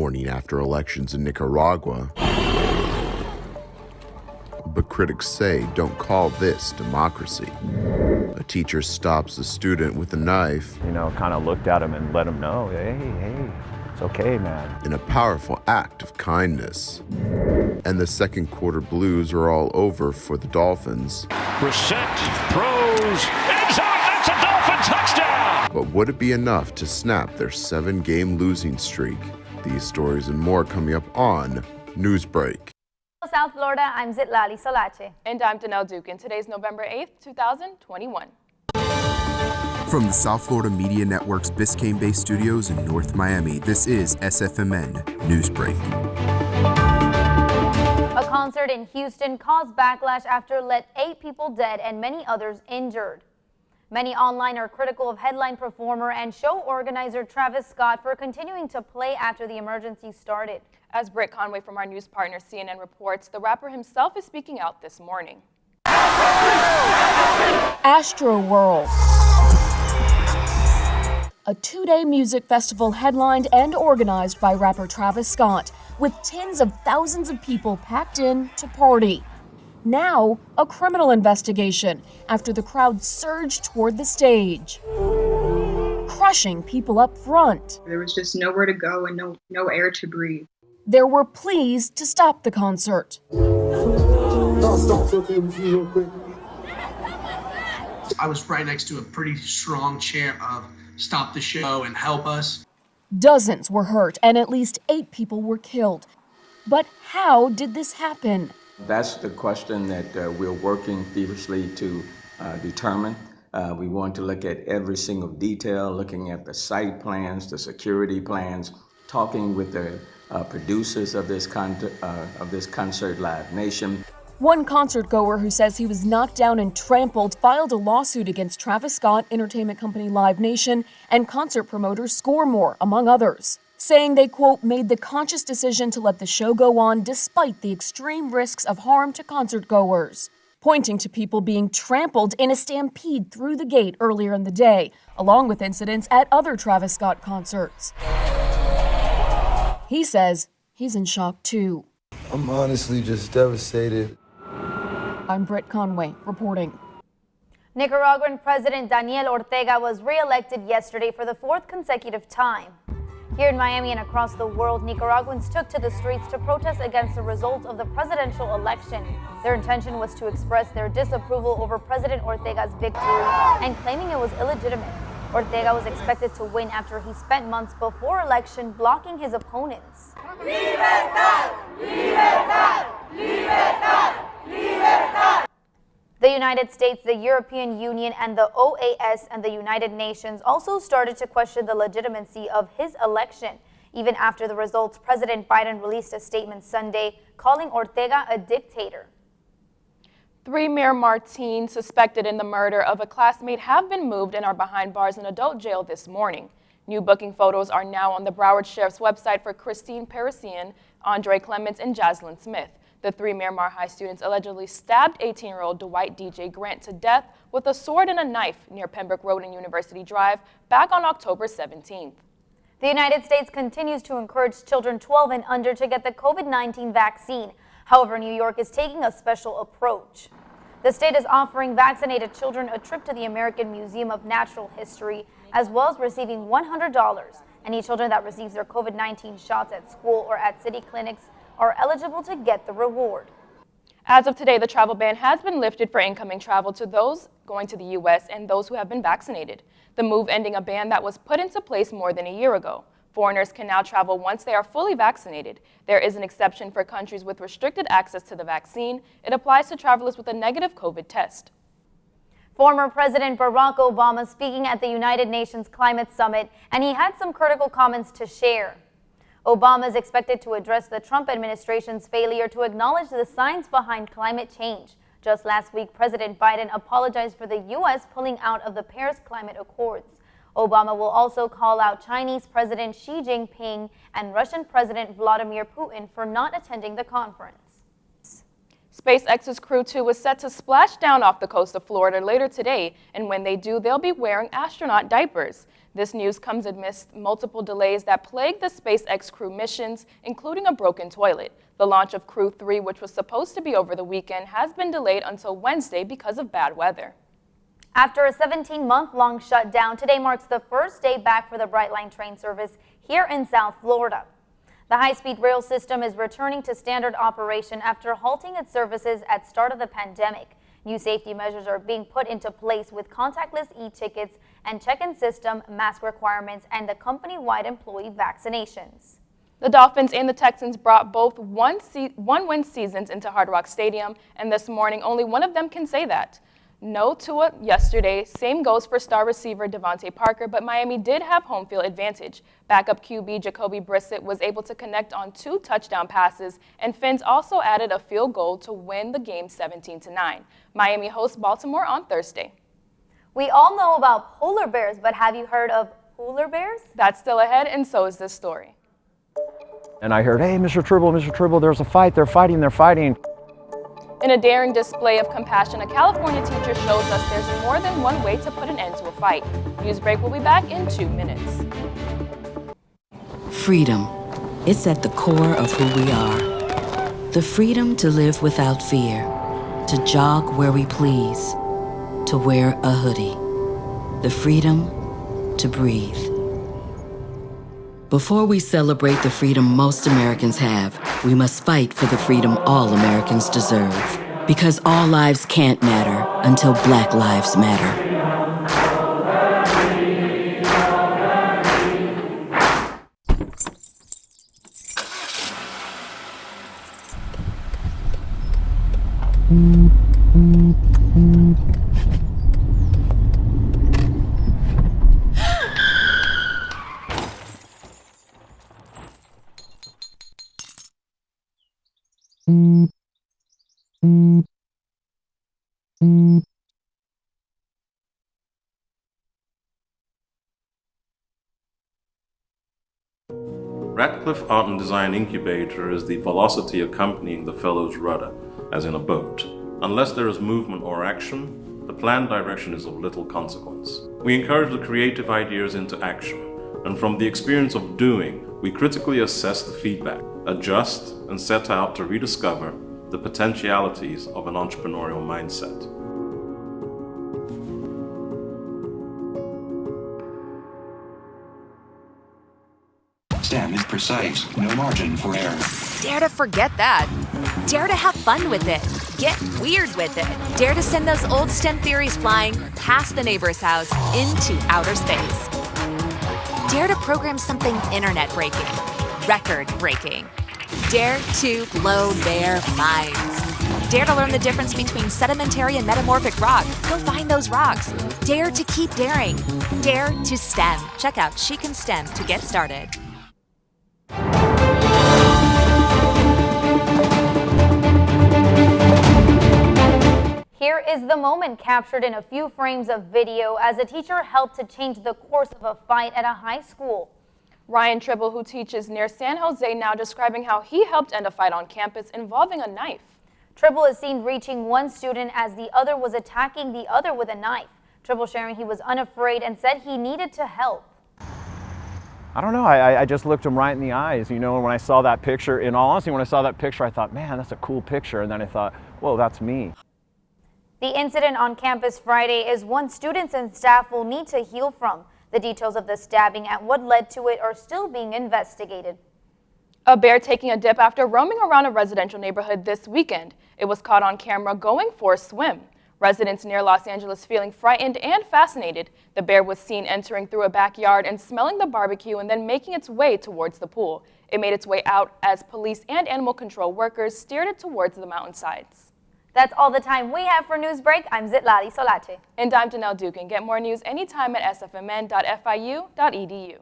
morning after elections in Nicaragua. But critics say don't call this democracy. A teacher stops a student with a knife. Kind of looked at him and let him know, hey, it's okay, man. In a powerful act of kindness. And the second quarter blues are all over for the Dolphins. Brissett throws, end zone, that's a Dolphin touchdown! But would it be enough to snap their 7-game losing streak? These stories and more coming up on Newsbreak. South Florida, I'm Zitlali Solache. And I'm Danelle Duke, and today's November 8th, 2021. From the South Florida Media Network's Biscayne-based studios in North Miami, this is SFMN Newsbreak. A concert in Houston caused backlash after left 8 people dead and many others injured. Many online are critical of headline performer and show organizer Travis Scott for continuing to play after the emergency started. As Britt Conway from our news partner CNN reports, the rapper himself is speaking out this morning. Astro World, a 2-day music festival headlined and organized by rapper Travis Scott, with tens of thousands of people packed in to party. Now, a criminal investigation after the crowd surged toward the stage, crushing people up front. There was just nowhere to go and no air to breathe. There were pleas to stop the concert. I was right next to a pretty strong chant of stop the show and help us. Dozens were hurt and at least 8 people were killed. But how did this happen? That's the question that we're working feverishly to determine. We want to look at every single detail, looking at the site plans, the security plans, talking with the producers of this concert, Live Nation. One concert goer who says he was knocked down and trampled filed a lawsuit against Travis Scott, entertainment company Live Nation, and concert promoter Scoremore, among others, saying they, quote, made the conscious decision to let the show go on despite the extreme risks of harm to concert goers, pointing to people being trampled in a stampede through the gate earlier in the day, along with incidents at other Travis Scott concerts. He says he's in shock, too. I'm honestly just devastated. I'm Britt Conway, reporting. Nicaraguan President Daniel Ortega was re-elected yesterday for the 4th consecutive time. Here in Miami and across the world, Nicaraguans took to the streets to protest against the results of the presidential election. Their intention was to express their disapproval over President Ortega's victory and claiming it was illegitimate. Ortega was expected to win after he spent months before election blocking his opponents. Libertad! Libertad! Libertad! Libertad! The United States, the European Union, and the OAS and the United Nations also started to question the legitimacy of his election. Even after the results, President Biden released a statement Sunday calling Ortega a dictator. 3 Miramar teens suspected in the murder of a classmate have been moved and are behind bars in adult jail this morning. New booking photos are now on the Broward Sheriff's website for Christine Parisian, Andre Clements, and Jaslyn Smith. The 3 Miramar High students allegedly stabbed 18-year-old Dwight DJ Grant to death with a sword and a knife near Pembroke Road and University Drive back on October 17th. The United States continues to encourage children 12 and under to get the COVID-19 vaccine. However, New York is taking a special approach. The state is offering vaccinated children a trip to the American Museum of Natural History, as well as receiving $100. Any children that receives their COVID-19 shots at school or at city clinics are eligible to get the reward. As of today, the travel ban has been lifted for incoming travel to those going to the U.S. and those who have been vaccinated. The move ending a ban that was put into place more than a year ago. Foreigners can now travel once they are fully vaccinated. There is an exception for countries with restricted access to the vaccine. It applies to travelers with a negative COVID test. Former President Barack Obama speaking at the United Nations Climate Summit, and he had some critical comments to share. Obama is expected to address the Trump administration's failure to acknowledge the science behind climate change. Just last week, President Biden apologized for the U.S. pulling out of the Paris Climate Accords. Obama will also call out Chinese President Xi Jinping and Russian President Vladimir Putin for not attending the conference. SpaceX's Crew 2 was set to splash down off the coast of Florida later today, and when they do, they'll be wearing astronaut diapers. This news comes amidst multiple delays that plagued the SpaceX Crew missions, including a broken toilet. The launch of Crew 3, which was supposed to be over the weekend, has been delayed until Wednesday because of bad weather. After a 17-month-long shutdown, today marks the first day back for the Brightline train service here in South Florida. The high-speed rail system is returning to standard operation after halting its services at start of the pandemic. New safety measures are being put into place with contactless e-tickets and check-in system, mask requirements, and the company-wide employee vaccinations. The Dolphins and the Texans brought both one-win seasons into Hard Rock Stadium, and this morning only one of them can say that. No Tua yesterday, same goes for star receiver Devontae Parker, but Miami did have home field advantage. Backup QB Jacoby Brissett was able to connect on 2 touchdown passes, and Fins also added a field goal to win the game 17-9. Miami hosts Baltimore on Thursday. We all know about polar bears, but have you heard of polar bears? That's still ahead, and so is this story. And I heard, hey, Mr. Tribble, there's a fight, they're fighting. In a daring display of compassion, a California teacher shows us there's more than one way to put an end to a fight. Newsbreak will be back in 2 minutes. Freedom. It's at the core of who we are. The freedom to live without fear, to jog where we please, to wear a hoodie. The freedom to breathe. Before we celebrate the freedom most Americans have, we must fight for the freedom all Americans deserve. Because all lives can't matter until Black lives matter. Radcliffe Art and Design Incubator is the velocity accompanying the fellow's rudder, as in a boat. Unless there is movement or action, the planned direction is of little consequence. We encourage the creative ideas into action, and from the experience of doing, we critically assess the feedback, adjust, and set out to rediscover the potentialities of an entrepreneurial mindset. STEM is precise, no margin for error. Dare to forget that. Dare to have fun with it. Get weird with it. Dare to send those old STEM theories flying past the neighbor's house into outer space. Dare to program something internet-breaking, record-breaking. Dare to blow their minds. Dare to learn the difference between sedimentary and metamorphic rock. Go find those rocks. Dare to keep daring. Dare to STEM. Check out She Can STEM to get started. Here is the moment captured in a few frames of video as a teacher helped to change the course of a fight at a high school. Ryan Tribble, who teaches near San Jose, now describing how he helped end a fight on campus involving a knife. Tribble is seen reaching one student as the other was attacking the other with a knife. Tribble sharing he was unafraid and said he needed to help. I don't know, I just looked him right in the eyes, you know, and when I saw that picture, in all honesty, when I saw that picture, I thought, man, that's a cool picture, and then I thought, whoa, that's me. The incident on campus Friday is one students and staff will need to heal from. The details of the stabbing and what led to it are still being investigated. A bear taking a dip after roaming around a residential neighborhood this weekend. It was caught on camera going for a swim. Residents near Los Angeles feeling frightened and fascinated. The bear was seen entering through a backyard and smelling the barbecue and then making its way towards the pool. It made its way out as police and animal control workers steered it towards the mountainsides. That's all the time we have for Newsbreak. I'm Zitlali Solache. And I'm Janelle Duke. And get more news anytime at sfmn.fiu.edu.